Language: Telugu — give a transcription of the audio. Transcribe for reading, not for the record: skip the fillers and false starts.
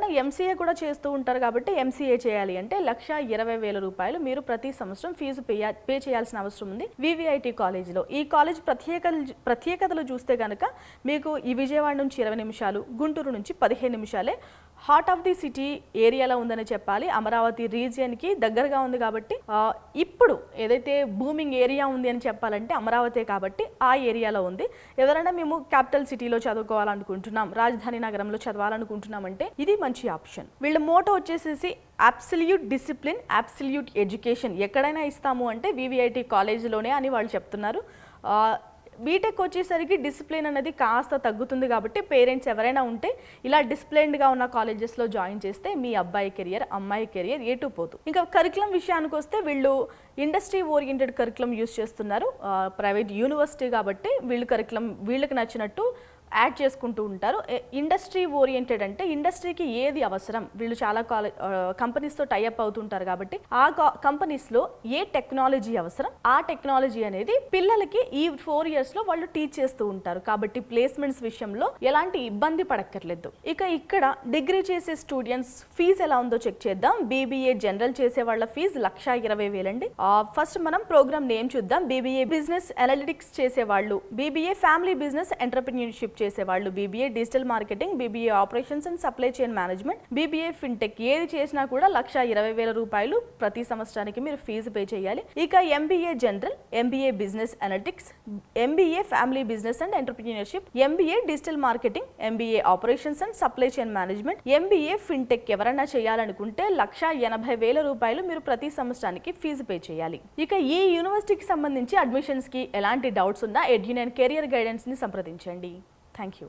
ఎవరైనా ఎంసీఏ కూడా చేస్తూ ఉంటారు కాబట్టి ఎంసీఏ చేయాలి అంటే 1,20,000 రూపాయలు మీరు ప్రతి సంవత్సరం ఫీజు పే చేయాల్సిన అవసరం ఉంది వివిఐటి కాలేజీలో. ఈ కాలేజ్ ప్రత్యేకతలు చూస్తే కనుక మీకు ఈ విజయవాడ నుంచి 20 నిమిషాలు, గుంటూరు నుంచి 15 నిమిషాలే హార్ట్ ఆఫ్ ది సిటీ ఏరియాలో ఉందని చెప్పాలి. అమరావతి రీజియన్కి దగ్గరగా ఉంది కాబట్టి ఇప్పుడు ఏదైతే బూమింగ్ ఏరియా ఉంది అని చెప్పాలంటే అమరావతి కాబట్టి ఆ ఏరియాలో ఉంది. ఎవరైనా మేము క్యాపిటల్ సిటీలో చదువుకోవాలనుకుంటున్నాం, రాజధాని నగరంలో చదవాలనుకుంటున్నాం అంటే ఇది మంచి ఆప్షన్. వీళ్ళ మోటో వచ్చేసేసి అబ్సల్యూట్ డిసిప్లిన్, అబ్సల్యూట్ ఎడ్యుకేషన్. ఎక్కడైనా ఇస్తాము అంటే వివిఐటి కాలేజీలోనే అని వాళ్ళు చెప్తున్నారు. బీటెక్ వచ్చేసరికి డిసిప్లిన్ అనేది కాస్త తగ్గుతుంది కాబట్టి పేరెంట్స్ ఎవరైనా ఉంటే ఇలా డిసిప్లైన్డ్గా ఉన్న కాలేజెస్లో జాయిన్ చేస్తే మీ అబ్బాయి కెరియర్, అమ్మాయి కెరియర్ ఎటు పోదు. ఇంకా కరికులం విషయానికి వస్తే వీళ్ళు ఇండస్ట్రీ ఓరియంటెడ్ కరికులం యూస్ చేస్తున్నారు. ప్రైవేట్ యూనివర్సిటీ కాబట్టి వీళ్ళకి నచ్చినట్టు యాడ్ చేసుకుంటూ ఉంటారు. ఇండస్ట్రీ ఓరియంటెడ్ అంటే ఇండస్ట్రీకి ఏది అవసరం, వీళ్ళు చాలా కంపెనీస్తో టైఅప్ అవుతుంటారు కాబట్టి ఆ కంపెనీస్లో ఏ టెక్నాలజీ అవసరం ఆ టెక్నాలజీ అనేది పిల్లలకి ఈ 4 ఇయర్స్లో వాళ్ళు టీచ్ చేస్తూ ఉంటారు కాబట్టి ప్లేస్మెంట్స్ విషయంలో ఎలాంటి ఇబ్బంది పడక్కర్లేదు. ఇక్కడ డిగ్రీ చేసే స్టూడెంట్స్ ఫీజు ఎలా ఉందో చెక్ చేద్దాం. బీబీఏ జనరల్ చేసే వాళ్ళ ఫీజు 1,20,000 అండి. ఫస్ట్ మనం ప్రోగ్రామ్ నేమ్ చూద్దాం. బీబీఏ బిజినెస్ అనలిటిక్స్ చేసేవాళ్ళు, బీబీఏ ఫ్యామిలీ బిజినెస్ ఎంటర్‌ప్రెన్యూర్‌షిప్ చేసేవాళ్ళు, BBA digital marketing, BBA operations and supply chain management, BBA fintech ఏది చేసినా కూడా 1,20,000 రూపాయలు ప్రతి సంవత్సరానికి మీరు ఫీజు పే చేయాలి. ఇక MBA general, MBA business analytics, MBA family business and entrepreneurship, MBA digital marketing, MBA operations and supply chain management, MBA fintech ఎవరైనా చేయాలనుకుంటే 1,80,000 రూపాయలు మీరు ప్రతి సంవత్సరానికి ఫీజు పే చేయాలి. ఇక ఈ యూనివర్సిటీకి సంబంధించి అడ్మిషన్స్ కి ఎలాంటి డౌట్స్ ఉన్నా ఎడ్యునైన్ కెరియర్ గైడెన్స్ ని సంప్రదించండి. Thank you.